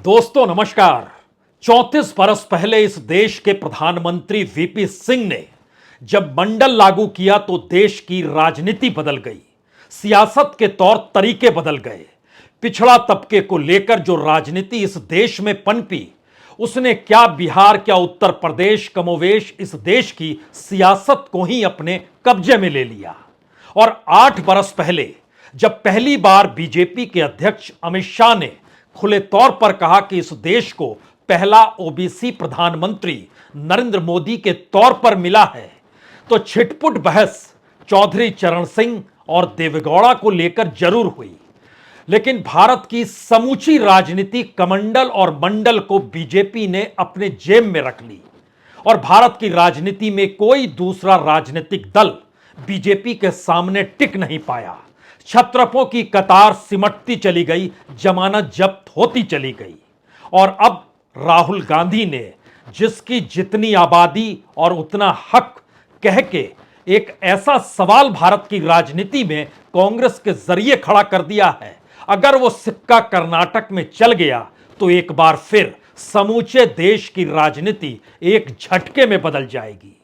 दोस्तों नमस्कार। 34 बरस पहले इस देश के प्रधानमंत्री वीपी सिंह ने जब मंडल लागू किया तो देश की राजनीति बदल गई, सियासत के तौर तरीके बदल गए। पिछड़ा तबके को लेकर जो राजनीति इस देश में पनपी, उसने क्या बिहार क्या उत्तर प्रदेश कमोवेश इस देश की सियासत को ही अपने कब्जे में ले लिया। और 8 बरस पहले जब पहली बार बीजेपी के अध्यक्ष अमित शाह ने खुले तौर पर कहा कि इस देश को पहला ओबीसी प्रधानमंत्री नरेंद्र मोदी के तौर पर मिला है, तो छिटपुट बहस चौधरी चरण सिंह और देवेगौड़ा को लेकर जरूर हुई, लेकिन भारत की समूची राजनीति कमंडल और मंडल को बीजेपी ने अपने जेब में रख ली और भारत की राजनीति में कोई दूसरा राजनीतिक दल बीजेपी के सामने टिक नहीं पाया। छत्रपों की कतार सिमटती चली गई, जमानत जब्त होती चली गई। और अब राहुल गांधी ने जिसकी जितनी आबादी और उतना हक कह के एक ऐसा सवाल भारत की राजनीति में कांग्रेस के जरिए खड़ा कर दिया है, अगर वो सिक्का कर्नाटक में चल गया तो एक बार फिर समूचे देश की राजनीति एक झटके में बदल जाएगी।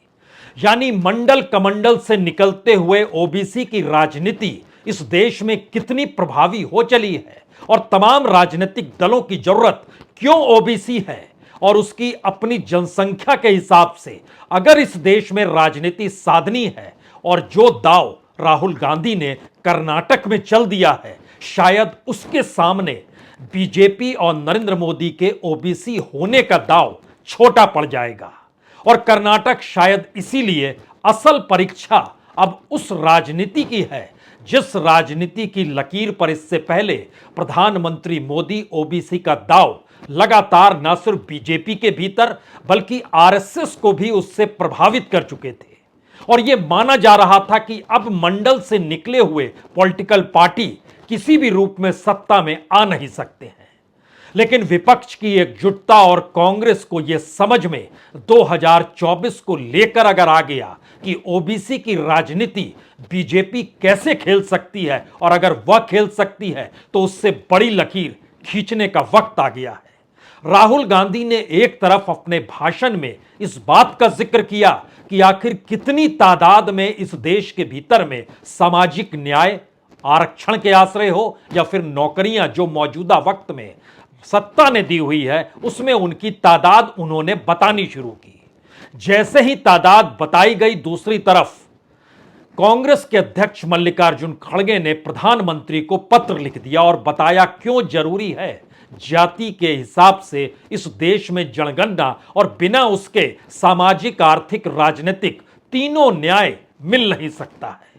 यानी मंडल कमंडल से निकलते हुए ओबीसी की राजनीति इस देश में कितनी प्रभावी हो चली है और तमाम राजनीतिक दलों की जरूरत क्यों ओबीसी है, और उसकी अपनी जनसंख्या के हिसाब से अगर इस देश में राजनीति साधनी है और जो दाव राहुल गांधी ने कर्नाटक में चल दिया है, शायद उसके सामने बीजेपी और नरेंद्र मोदी के ओबीसी होने का दाव छोटा पड़ जाएगा। और कर्नाटक शायद इसीलिए असल परीक्षा अब उस राजनीति की है जिस राजनीति की लकीर पर इससे पहले प्रधानमंत्री मोदी ओबीसी का दाव लगातार न सिर्फ बीजेपी के भीतर बल्कि आरएसएस को भी उससे प्रभावित कर चुके थे। और यह माना जा रहा था कि अब मंडल से निकले हुए पॉलिटिकल पार्टी किसी भी रूप में सत्ता में आ नहीं सकते हैं। लेकिन विपक्ष की एकजुटता और कांग्रेस को यह समझ में 2024 को लेकर अगर आ गया कि ओबीसी की राजनीति बीजेपी कैसे खेल सकती है, और अगर वह खेल सकती है तो उससे बड़ी लकीर खींचने का वक्त आ गया है। राहुल गांधी ने एक तरफ अपने भाषण में इस बात का जिक्र किया कि आखिर कितनी तादाद में इस देश के भीतर में सामाजिक न्याय आरक्षण के आश्रय हो या फिर नौकरियां जो मौजूदा वक्त में सत्ता ने दी हुई है, उसमें उनकी तादाद उन्होंने बतानी शुरू की। जैसे ही तादाद बताई गई, दूसरी तरफ कांग्रेस के अध्यक्ष मल्लिकार्जुन खड़गे ने प्रधानमंत्री को पत्र लिख दिया और बताया क्यों जरूरी है जाति के हिसाब से इस देश में जनगणना और बिना उसके सामाजिक आर्थिक राजनीतिक तीनों न्याय मिल नहीं सकता है।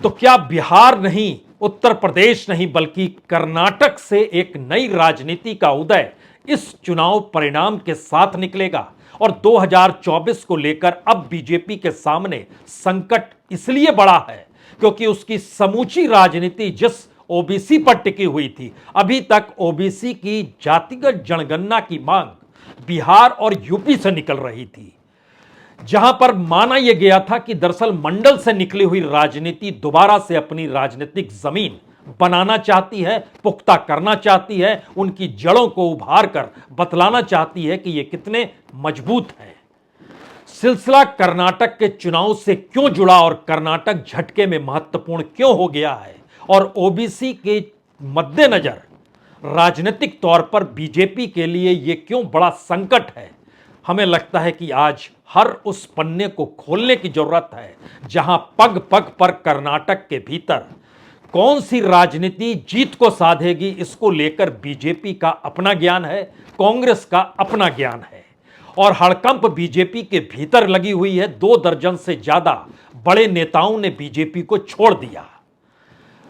तो क्या बिहार नहीं, उत्तर प्रदेश नहीं, बल्कि कर्नाटक से एक नई राजनीति का उदय इस चुनाव परिणाम के साथ निकलेगा? और 2024 को लेकर अब बीजेपी के सामने संकट इसलिए बड़ा है क्योंकि उसकी समूची राजनीति जिस ओबीसी पर टिकी हुई थी, अभी तक ओबीसी की जातिगत जनगणना की मांग बिहार और यूपी से निकल रही थी, जहां पर माना यह गया था कि दरअसल मंडल से निकली हुई राजनीति दोबारा से अपनी राजनीतिक जमीन बनाना चाहती है, पुख्ता करना चाहती है, उनकी जड़ों को उभार कर बतलाना चाहती है कि ये कितने मजबूत हैं। सिलसिला कर्नाटक के चुनाव से क्यों जुड़ा और कर्नाटक झटके में महत्वपूर्ण क्यों हो गया है, और ओबीसी के मद्देनजर राजनीतिक तौर पर बीजेपी के लिए यह क्यों बड़ा संकट है, हमें लगता है कि आज हर उस पन्ने को खोलने की जरूरत है जहां पग पग पर कर्नाटक के भीतर कौन सी राजनीति जीत को साधेगी, इसको लेकर बीजेपी का अपना ज्ञान है, कांग्रेस का अपना ज्ञान है। और हड़कंप बीजेपी के भीतर लगी हुई है। 2 दर्जन से ज्यादा बड़े नेताओं ने बीजेपी को छोड़ दिया।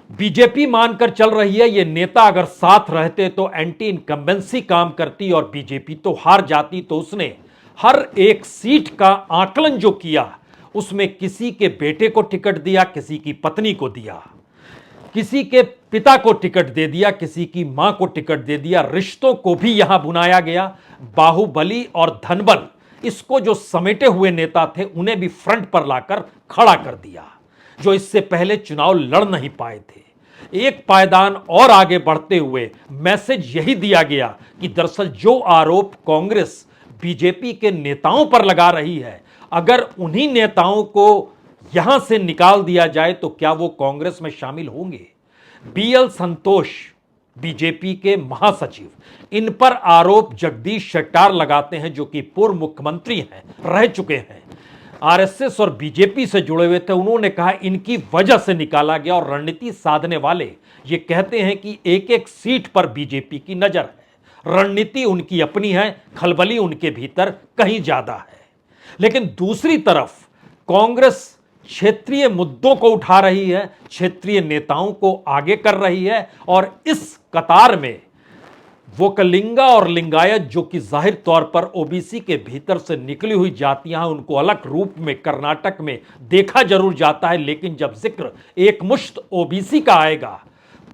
बीजेपी मानकर चल रही है ये नेता अगर साथ रहते तो एंटी इनकम्बेंसी काम करती और बीजेपी तो हार जाती। तो उसने हर एक सीट का आकलन जो किया उसमें किसी के बेटे को टिकट दिया, किसी की पत्नी को दिया, किसी के पिता को टिकट दे दिया, किसी की मां को टिकट दे दिया। रिश्तों को भी यहां बुनाया गया। बाहुबली और धनबल, इसको जो समेटे हुए नेता थे उन्हें भी फ्रंट पर लाकर खड़ा कर दिया, जो इससे पहले चुनाव लड़ नहीं पाए थे। एक पायदान और आगे बढ़ते हुए मैसेज यही दिया गया कि दरअसल जो आरोप कांग्रेस बीजेपी के नेताओं पर लगा रही है, अगर उन्हीं नेताओं को यहां से निकाल दिया जाए तो क्या वो कांग्रेस में शामिल होंगे। बीएल संतोष बीजेपी के महासचिव, इन पर आरोप जगदीश शेट्टार लगाते हैं जो कि पूर्व मुख्यमंत्री हैं, रह चुके हैं, आरएसएस और बीजेपी से जुड़े हुए थे। उन्होंने कहा इनकी वजह से निकाला गया और रणनीति साधने वाले ये कहते हैं कि एक एक सीट पर बीजेपी की नजर है, रणनीति उनकी अपनी है, खलबली उनके भीतर कहीं ज्यादा है। लेकिन दूसरी तरफ कांग्रेस क्षेत्रीय मुद्दों को उठा रही है, क्षेत्रीय नेताओं को आगे कर रही है और इस कतार में वोकलिंगा और लिंगायत जो कि जाहिर तौर पर ओबीसी के भीतर से निकली हुई जातियां हैं, उनको अलग रूप में कर्नाटक में देखा जरूर जाता है, लेकिन जब जिक्र एक मुश्त ओबीसी का आएगा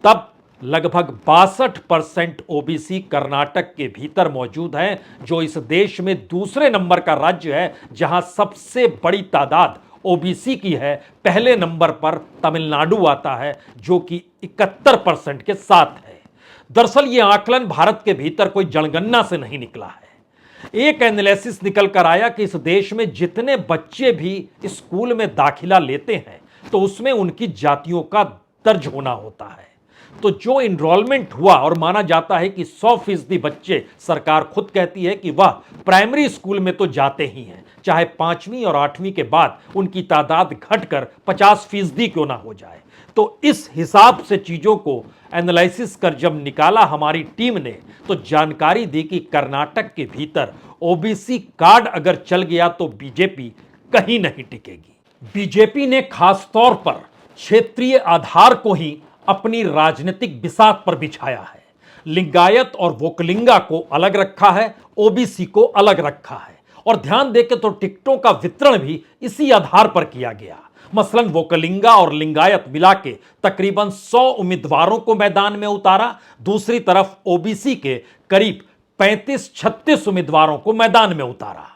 तब लगभग 62% ओबीसी कर्नाटक के भीतर मौजूद हैं, जो इस देश में दूसरे नंबर का राज्य है जहां सबसे बड़ी तादाद ओबीसी की है। पहले नंबर पर तमिलनाडु आता है जो कि 71% के साथ है। दरअसल यह आकलन भारत के भीतर कोई जनगणना से नहीं निकला है। एक एनालिसिस निकल कर आया कि इस देश में जितने बच्चे भी स्कूल में दाखिला लेते हैं तो उसमें उनकी जातियों का दर्ज होना होता है। तो जो इनरोलमेंट हुआ और माना जाता है कि 100% बच्चे, सरकार खुद कहती है कि वह प्राइमरी स्कूल में तो जाते ही हैं, चाहे 5वीं और 8वीं के बाद उनकी तादाद घटकर 50% क्यों ना हो जाए। तो इस हिसाब से चीजों को एनालिसिस कर जब निकाला हमारी टीम ने, तो जानकारी दी कि कर्नाटक के भीतर ओबीसी कार्ड अगर चल गया तो बीजेपी कहीं नहीं टिकेगी। बीजेपी ने खास तौर पर क्षेत्रीय आधार को ही अपनी राजनीतिक बिसात पर बिछाया है। लिंगायत और वोकलिंगा को अलग रखा है, ओबीसी को अलग रखा है, और ध्यान देके तो टिकटों का वितरण भी इसी आधार पर किया गया। मसलन वोकलिंगा और लिंगायत मिला के तकरीबन 100 उम्मीदवारों को मैदान में उतारा, दूसरी तरफ ओबीसी के करीब 35-36 उम्मीदवारों को मैदान में उतारा।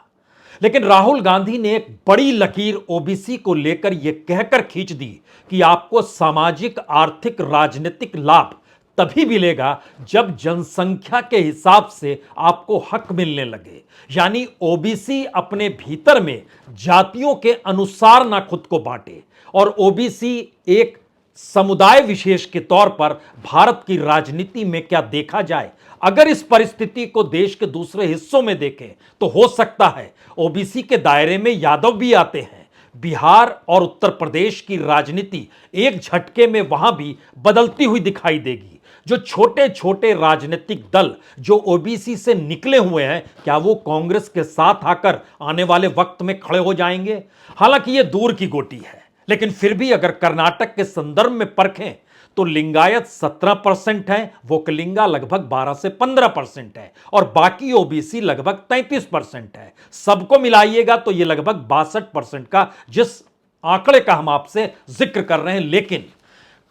लेकिन राहुल गांधी ने एक बड़ी लकीर ओबीसी को लेकर यह कहकर खींच दी कि आपको सामाजिक, आर्थिक, राजनीतिक लाभ तभी मिलेगा जब जनसंख्या के हिसाब से आपको हक मिलने लगे। यानी ओबीसी अपने भीतर में जातियों के अनुसार ना खुद को बांटे और ओबीसी एक समुदाय विशेष के तौर पर भारत की राजनीति में क्या देखा जाए, अगर इस परिस्थिति को देश के दूसरे हिस्सों में देखें तो हो सकता है ओबीसी के दायरे में यादव भी आते हैं। बिहार और उत्तर प्रदेश की राजनीति एक झटके में वहां भी बदलती हुई दिखाई देगी। जो छोटे छोटे राजनीतिक दल जो ओबीसी से निकले हुए हैं, क्या वो कांग्रेस के साथ आकर आने वाले वक्त में खड़े हो जाएंगे? हालांकि यह दूर की गोटी है, लेकिन फिर भी अगर कर्नाटक के संदर्भ में परखें तो लिंगायत 17% है, वोकलिंगा लगभग 12 से 15% है और बाकी ओबीसी लगभग 33% है। सबको मिलाइएगा तो यह लगभग 62% का जिस आंकड़े का हम आपसे जिक्र कर रहे हैं। लेकिन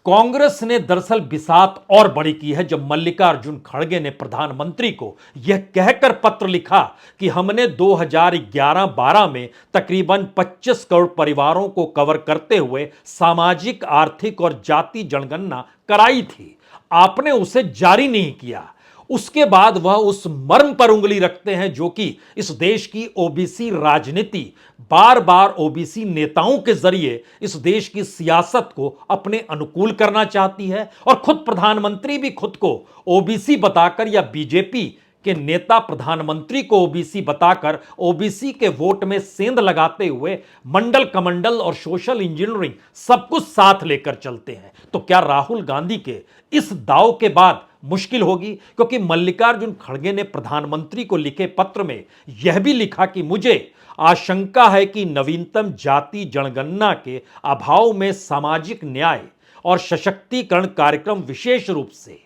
कांग्रेस ने दरअसल बिसात और बड़ी की है जब मल्लिकार्जुन खड़गे ने प्रधानमंत्री को यह कहकर पत्र लिखा कि हमने 2011-12 में तकरीबन 25 करोड़ परिवारों को कवर करते हुए सामाजिक, आर्थिक और जाति जनगणना कराई थी, आपने उसे जारी नहीं किया। उसके बाद वह उस मर्म पर उंगली रखते हैं जो कि इस देश की ओबीसी राजनीति बार बार ओबीसी नेताओं के जरिए इस देश की सियासत को अपने अनुकूल करना चाहती है, और खुद प्रधानमंत्री भी खुद को ओबीसी बताकर या बीजेपी के नेता प्रधानमंत्री को ओबीसी बताकर ओबीसी के वोट में सेंध लगाते हुए मंडल कमंडल और सोशल इंजीनियरिंग सब कुछ साथ लेकर चलते हैं। तो क्या राहुल गांधी के इस दाव के बाद मुश्किल होगी? क्योंकि मल्लिकार्जुन खड़गे ने प्रधानमंत्री को लिखे पत्र में यह भी लिखा कि मुझे आशंका है कि नवीनतम जाति जनगणना के अभाव में सामाजिक न्याय और सशक्तिकरण कार्यक्रम विशेष रूप से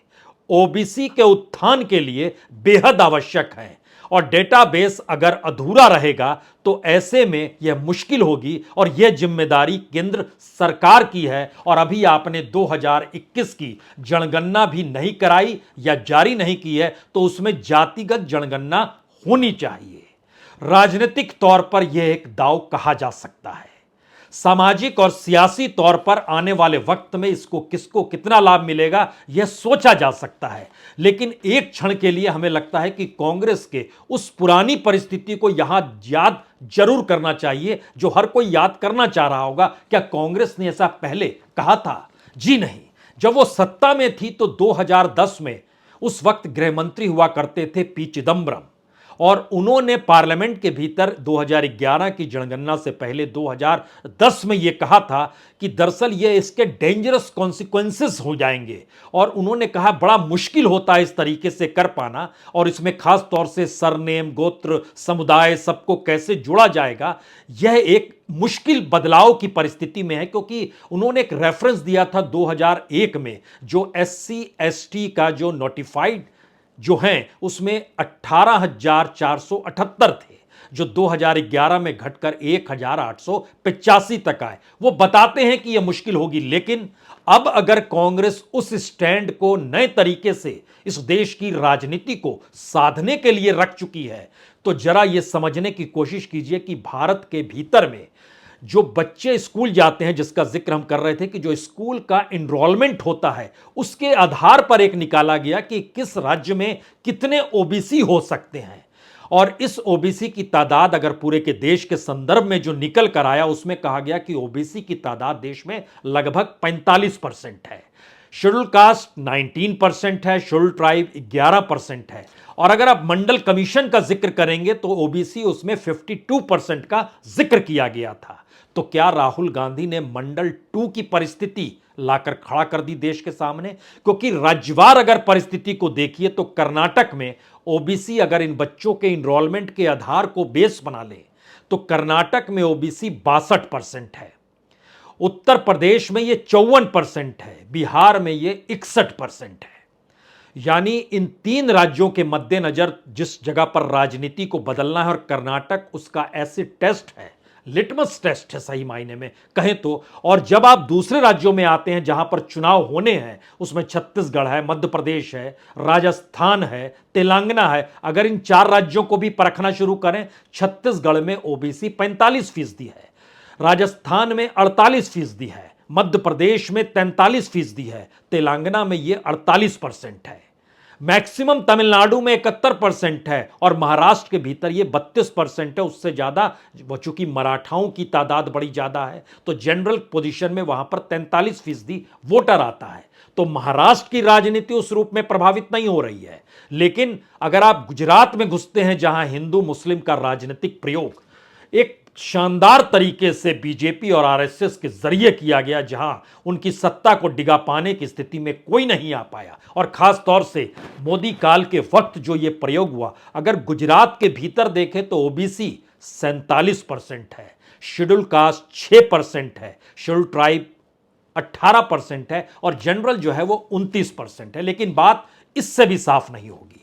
ओबीसी के उत्थान के लिए बेहद आवश्यक है, और डेटाबेस अगर अधूरा रहेगा तो ऐसे में यह मुश्किल होगी और यह जिम्मेदारी केंद्र सरकार की है। और अभी आपने 2021 की जनगणना भी नहीं कराई या जारी नहीं की है, तो उसमें जातिगत जनगणना होनी चाहिए। राजनीतिक तौर पर यह एक दांव कहा जा सकता है। सामाजिक और सियासी तौर पर आने वाले वक्त में इसको किसको कितना लाभ मिलेगा यह सोचा जा सकता है, लेकिन एक क्षण के लिए हमें लगता है कि कांग्रेस के उस पुरानी परिस्थिति को यहां याद जरूर करना चाहिए जो हर कोई याद करना चाह रहा होगा। क्या कांग्रेस ने ऐसा पहले कहा था? जी नहीं। जब वो सत्ता में थी तो 2010 में उस वक्त गृह मंत्री हुआ करते थे पी चिदम्बरम, और उन्होंने पार्लियामेंट के भीतर 2011 की जनगणना से पहले 2010 में यह कहा था कि दरअसल ये इसके डेंजरस कॉन्सिक्वेंसेस हो जाएंगे, और उन्होंने कहा बड़ा मुश्किल होता है इस तरीके से कर पाना, और इसमें खास तौर से सरनेम, गोत्र, समुदाय सबको कैसे जोड़ा जाएगा, यह एक मुश्किल बदलाव की परिस्थिति में है। क्योंकि उन्होंने एक रेफरेंस दिया था 2001 में, जो एससी एसटी का जो नोटिफाइड जो हैं उसमें 18,478 थे, जो 2011 में घटकर 1,885 तक आए। वो बताते हैं कि यह मुश्किल होगी, लेकिन अब अगर कांग्रेस उस स्टैंड को नए तरीके से इस देश की राजनीति को साधने के लिए रख चुकी है, तो जरा यह समझने की कोशिश कीजिए कि भारत के भीतर में जो बच्चे स्कूल जाते हैं, जिसका जिक्र हम कर रहे थे कि जो स्कूल का एनरोलमेंट होता है उसके आधार पर एक निकाला गया कि किस राज्य में कितने ओबीसी हो सकते हैं, और इस ओबीसी की तादाद अगर पूरे के देश के संदर्भ में जो निकल कर आया उसमें कहा गया कि ओबीसी की तादाद देश में लगभग 45% है, शेड्यूल कास्ट 19% है, शेड्यूल ट्राइब 11% है, और अगर आप मंडल कमीशन का जिक्र करेंगे तो ओबीसी उसमें 52% का जिक्र किया गया था। तो क्या राहुल गांधी ने मंडल 2 की परिस्थिति लाकर खड़ा कर दी देश के सामने? क्योंकि राज्यवार अगर परिस्थिति को देखिए तो कर्नाटक में ओबीसी अगर इन बच्चों के इनरोलमेंट के आधार को बेस बना ले तो कर्नाटक में ओबीसी 62% है, उत्तर प्रदेश में ये 54% है, बिहार में ये 61% है। यानी इन 3 राज्यों के मद्देनजर जिस जगह पर राजनीति को बदलना है, और कर्नाटक उसका एसिड टेस्ट है, लिटमस टेस्ट है सही मायने में कहें तो। और जब आप दूसरे राज्यों में आते हैं जहां पर चुनाव होने हैं, उसमें छत्तीसगढ़ है, मध्य प्रदेश है, राजस्थान है, तेलंगाना है, अगर इन 4 राज्यों को भी परखना शुरू करें, छत्तीसगढ़ में ओबीसी 45% है, राजस्थान में 48% है, मध्य प्रदेश में 43% है, तेलंगाना में ये 48% है, मैक्सिमम तमिलनाडु में 71% है, और महाराष्ट्र के भीतर ये 32% है, उससे ज्यादा। वो चूंकि मराठाओं की तादाद बड़ी ज्यादा है तो जनरल पोजीशन में वहां पर 43% वोटर आता है। तो महाराष्ट्र की राजनीति उस रूप में प्रभावित नहीं हो रही है। लेकिन अगर आप गुजरात में घुसते हैं जहां हिंदू मुस्लिम का राजनीतिक प्रयोग एक शानदार तरीके से बीजेपी और आरएसएस के जरिए किया गया, जहां उनकी सत्ता को डिगा पाने की स्थिति में कोई नहीं आ पाया, और खास तौर से मोदी काल के वक्त जो यह प्रयोग हुआ, अगर गुजरात के भीतर देखें तो ओबीसी 47% है, शेड्यूल कास्ट 6% है, शेड्यूल ट्राइब 18% है, और जनरल जो है वो 29% है। लेकिन बात इससे भी साफ नहीं होगी।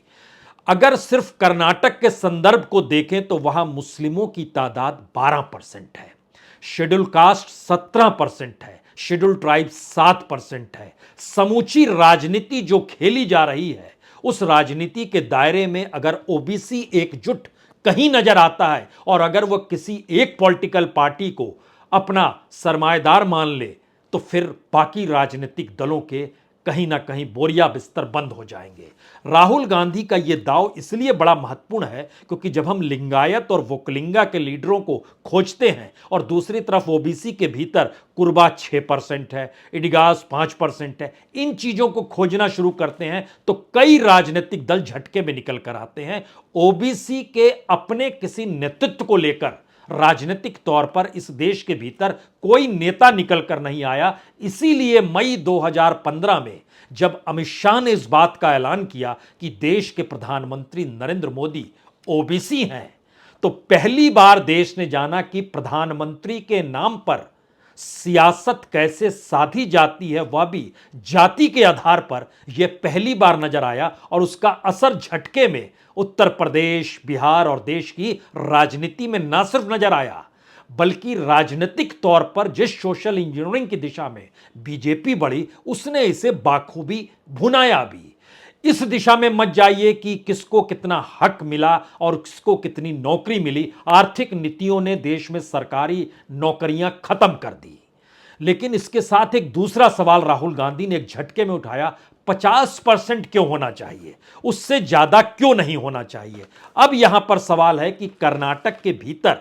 अगर सिर्फ कर्नाटक के संदर्भ को देखें तो वहां मुस्लिमों की तादाद 12% है, शेड्यूल कास्ट 17% है, शेड्यूल ट्राइब 7% है। समूची राजनीति जो खेली जा रही है उस राजनीति के दायरे में अगर ओबीसी एकजुट कहीं नजर आता है, और अगर वह किसी एक पॉलिटिकल पार्टी को अपना सरमाएदार मान ले, तो फिर बाकी राजनीतिक दलों के कहीं ना कहीं बोरिया बिस्तर बंद हो जाएंगे। राहुल गांधी का यह दाव इसलिए बड़ा महत्वपूर्ण है क्योंकि जब हम लिंगायत और वोकलिंगा के लीडरों को खोजते हैं, और दूसरी तरफ ओबीसी के भीतर कुर्बा 6% है, इडिगास 5% है, इन चीजों को खोजना शुरू करते हैं तो कई राजनीतिक दल झटके में निकल कर आते हैं। ओबीसी के अपने किसी नेतृत्व को लेकर राजनीतिक तौर पर इस देश के भीतर कोई नेता निकल कर नहीं आया। इसीलिए मई 2015 में जब अमित शाह ने इस बात का ऐलान किया कि देश के प्रधानमंत्री नरेंद्र मोदी ओबीसी हैं, तो पहली बार देश ने जाना कि प्रधानमंत्री के नाम पर सियासत कैसे साधी जाती है, वह भी जाति के आधार पर, यह पहली बार नजर आया, और उसका असर झटके में उत्तर प्रदेश, बिहार और देश की राजनीति में न सिर्फ नजर आया, बल्कि राजनीतिक तौर पर जिस सोशल इंजीनियरिंग की दिशा में बीजेपी बढ़ी, उसने इसे बाखूबी भुनाया भी। इस दिशा में मत जाइए कि किसको कितना हक मिला और किसको कितनी नौकरी मिली। आर्थिक नीतियों ने देश में सरकारी नौकरियां खत्म कर दी। लेकिन इसके साथ एक दूसरा सवाल राहुल गांधी ने एक झटके में उठाया, 50% क्यों होना चाहिए, उससे ज्यादा क्यों नहीं होना चाहिए। अब यहां पर सवाल है कि कर्नाटक के भीतर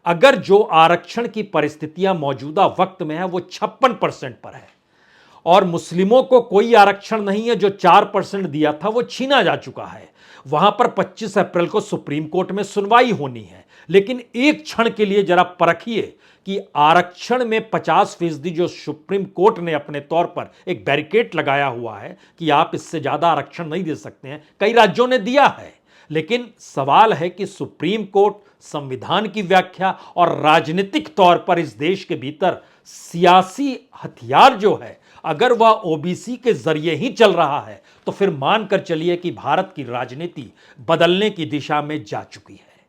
अगर जो आरक्षण की परिस्थितियां मौजूदा वक्त में है वो 56% पर है और मुस्लिमों को कोई आरक्षण नहीं है, जो 4% दिया था वो छीना जा चुका है। वहां पर 25 अप्रैल को सुप्रीम कोर्ट में सुनवाई होनी है। लेकिन एक क्षण के लिए जरा परखिए कि आरक्षण में 50% जो सुप्रीम कोर्ट ने अपने तौर पर एक बैरिकेड लगाया हुआ है कि आप इससे ज्यादा आरक्षण नहीं दे सकते हैं, कई राज्यों ने दिया है। लेकिन सवाल है कि सुप्रीम कोर्ट, संविधान की व्याख्या और राजनीतिक तौर पर इस देश के भीतर सियासी हथियार जो है, अगर वह ओबीसी के जरिए ही चल रहा है तो फिर मानकर चलिए कि भारत की राजनीति बदलने की दिशा में जा चुकी है।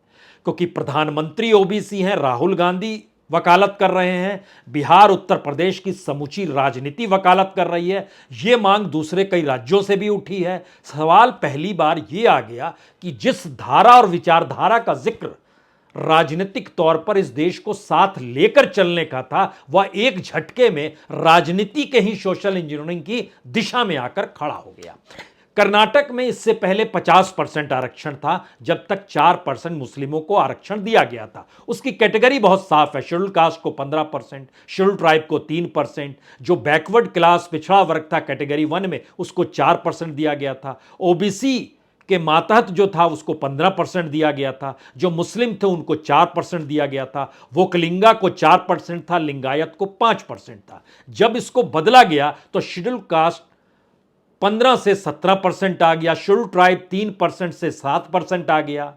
क्योंकि प्रधानमंत्री ओबीसी हैं, राहुल गांधी वकालत कर रहे हैं, बिहार उत्तर प्रदेश की समूची राजनीति वकालत कर रही है, यह मांग दूसरे कई राज्यों से भी उठी है। सवाल पहली बार यह आ गया कि जिस धारा और विचारधारा का जिक्र राजनीतिक तौर पर इस देश को साथ लेकर चलने का था, वह एक झटके में राजनीति के ही सोशल इंजीनियरिंग की दिशा में आकर खड़ा हो गया। कर्नाटक में इससे पहले 50% आरक्षण था, जब तक 4% मुस्लिमों को आरक्षण दिया गया था। उसकी कैटेगरी बहुत साफ है, शेड्यूल कास्ट को 15%, शेड्यूल ट्राइब को 3%, जो बैकवर्ड क्लास पिछड़ा वर्ग था कैटेगरी 1 में उसको 4% दिया गया था, ओबीसी के मातहत जो था उसको 15% दिया गया था, जो मुस्लिम थे उनको 4% दिया गया था, वोकलिंगा को 4% था, लिंगायत को 5% था। जब इसको बदला गया तो शेड्यूल कास्ट 15 से 17% आ गया, शेड्यूल ट्राइब 3% से 7% आ गया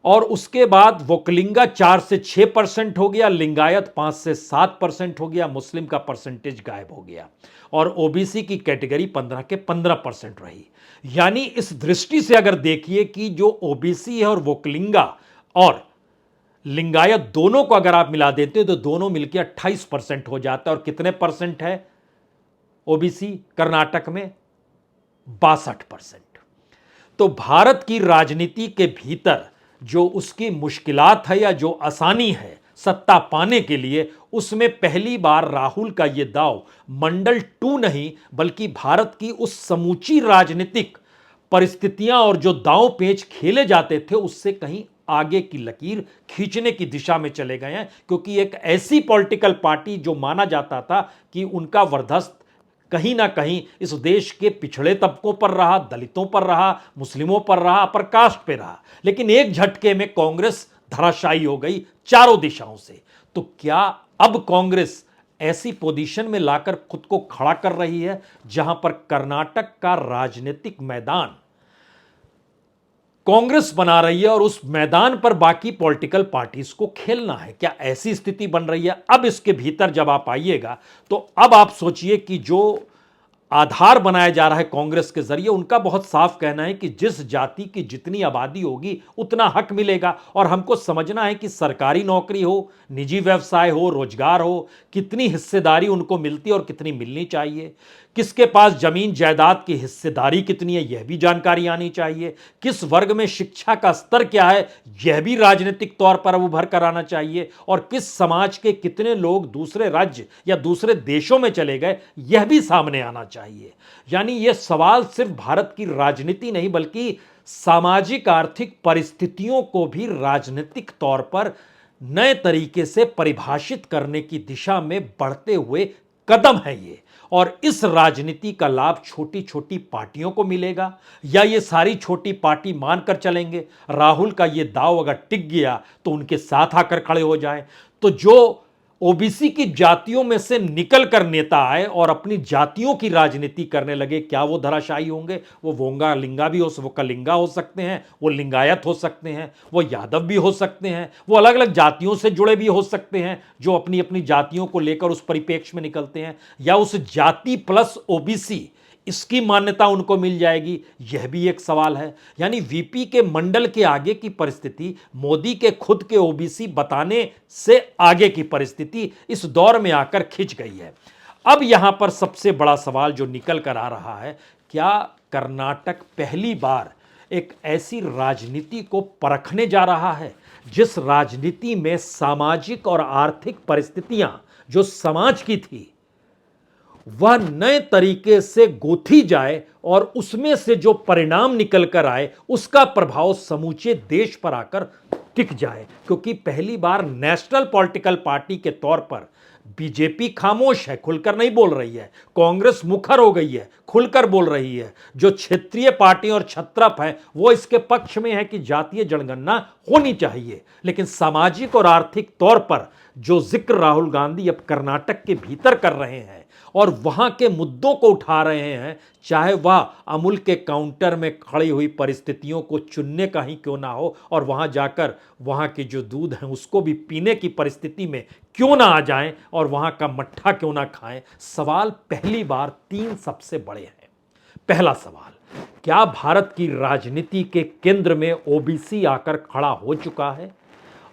और उसके बाद वोकलिंगा 4 से 6% हो गया, लिंगायत 5 से 7% हो गया, मुस्लिम का परसेंटेज गायब हो गया और ओबीसी की कैटेगरी 15 के 15% रही। यानी इस दृष्टि से अगर देखिए कि जो ओबीसी है और वोकलिंगा और लिंगायत दोनों को अगर आप मिला देते तो दोनों मिलकर 28% हो जाता है। और कितने परसेंट है ओबीसी कर्नाटक में? 62%। तो भारत की राजनीति के भीतर जो उसकी मुश्किलात है या जो आसानी है सत्ता पाने के लिए, उसमें पहली बार राहुल का यह दांव मंडल 2 नहीं बल्कि भारत की उस समूची राजनीतिक परिस्थितियां और जो दांव पेच खेले जाते थे उससे कहीं आगे की लकीर खींचने की दिशा में चले गए हैं। क्योंकि एक ऐसी पॉलिटिकल पार्टी जो माना जाता था कि उनका वर्चस्व कहीं ना कहीं इस देश के पिछड़े तबकों पर रहा, दलितों पर रहा, मुस्लिमों पर रहा, अपर कास्ट पे रहा, लेकिन एक झटके में कांग्रेस धराशायी हो गई चारों दिशाओं से। तो क्या अब कांग्रेस ऐसी पोजीशन में लाकर खुद को खड़ा कर रही है जहां पर कर्नाटक का राजनीतिक मैदान कांग्रेस बना रही है और उस मैदान पर बाकी पॉलिटिकल पार्टीज को खेलना है? क्या ऐसी स्थिति बन रही है? अब इसके भीतर जब आप आइएगा तो अब आप सोचिए कि जो आधार बनाया जा रहा है कांग्रेस के जरिए, उनका बहुत साफ कहना है कि जिस जाति की जितनी आबादी होगी उतना हक मिलेगा और हमको समझना है कि सरकारी नौकरी हो, निजी व्यवसाय हो, रोजगार हो, कितनी हिस्सेदारी उनको मिलती है और कितनी मिलनी चाहिए, किसके पास जमीन जायदाद की हिस्सेदारी कितनी है यह भी जानकारी आनी चाहिए, किस वर्ग में शिक्षा का स्तर क्या है यह भी राजनीतिक तौर पर अब उभर कर आना चाहिए, और किस समाज के कितने लोग दूसरे राज्य या दूसरे देशों में चले गए यह भी सामने आना चाहिए। यानी यह सवाल सिर्फ भारत की राजनीति नहीं बल्कि सामाजिक आर्थिक परिस्थितियों को भी राजनीतिक तौर पर नए तरीके से परिभाषित करने की दिशा में बढ़ते हुए कदम है ये। और इस राजनीति का लाभ छोटी छोटी पार्टियों को मिलेगा या ये सारी छोटी पार्टी मानकर चलेंगे राहुल का ये दांव अगर टिक गया तो उनके साथ आकर खड़े हो जाएं? तो जो ओबीसी की जातियों में से निकलकर नेता आए और अपनी जातियों की राजनीति करने लगे, क्या वो धराशायी होंगे? वो वोंगा लिंगा भी वो कलिंगा हो सकते हैं, वो लिंगायत हो सकते हैं, वो यादव भी हो सकते हैं, वो अलग अलग जातियों से जुड़े भी हो सकते हैं जो अपनी अपनी जातियों को लेकर उस परिप्रेक्ष्य में निकलते हैं, या उस जाति प्लस ओबीसी इसकी मान्यता उनको मिल जाएगी, यह भी एक सवाल है। यानी वीपी के मंडल के आगे की परिस्थिति मोदी के खुद के ओबीसी बताने से आगे की परिस्थिति इस दौर में आकर खिंच गई है। अब यहां पर सबसे बड़ा सवाल जो निकल कर आ रहा है, क्या कर्नाटक पहली बार एक ऐसी राजनीति को परखने जा रहा है जिस राजनीति में सामाजिक और आर्थिक परिस्थितियां जो समाज की थी वह नए तरीके से गोथी जाए और उसमें से जो परिणाम निकल कर आए उसका प्रभाव समूचे देश पर आकर टिक जाए। क्योंकि पहली बार नेशनल पॉलिटिकल पार्टी के तौर पर बीजेपी खामोश है, खुलकर नहीं बोल रही है, कांग्रेस मुखर हो गई है, खुलकर बोल रही है, जो क्षेत्रीय पार्टी और छत्रप है वो इसके पक्ष में है कि जातीय जनगणना होनी चाहिए। लेकिन सामाजिक और आर्थिक तौर पर जो जिक्र राहुल गांधी अब कर्नाटक के भीतर कर रहे हैं और वहां के मुद्दों को उठा रहे हैं, चाहे वह अमूल के काउंटर में खड़ी हुई परिस्थितियों को चुनने का ही क्यों ना हो और वहां जाकर वहां के जो दूध हैं उसको भी पीने की परिस्थिति में क्यों ना आ जाएं और वहां का मट्ठा क्यों ना खाएं, सवाल पहली बार 3 सबसे बड़े हैं। पहला सवाल, क्या भारत की राजनीति के केंद्र में ओबीसी आकर खड़ा हो चुका है?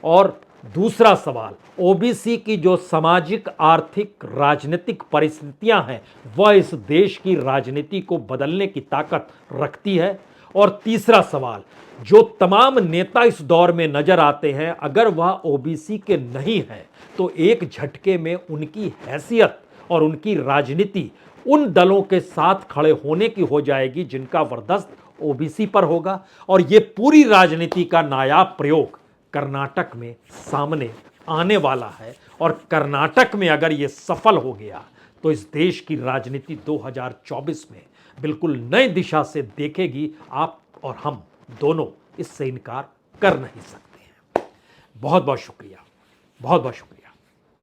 और दूसरा सवाल, ओबीसी की जो सामाजिक आर्थिक राजनीतिक परिस्थितियां हैं वह इस देश की राजनीति को बदलने की ताकत रखती है? और तीसरा सवाल, जो तमाम नेता इस दौर में नजर आते हैं अगर वह ओबीसी के नहीं हैं तो एक झटके में उनकी हैसियत और उनकी राजनीति उन दलों के साथ खड़े होने की हो जाएगी जिनका वर्चस्व ओबीसी पर होगा। और यह पूरी राजनीति का नायाब प्रयोग कर्नाटक में सामने आने वाला है और कर्नाटक में अगर यह सफल हो गया तो इस देश की राजनीति 2024 में बिल्कुल नई दिशा से देखेगी। आप और हम दोनों इससे इनकार कर नहीं सकते हैं। बहुत बहुत शुक्रिया, बहुत बहुत शुक्रिया।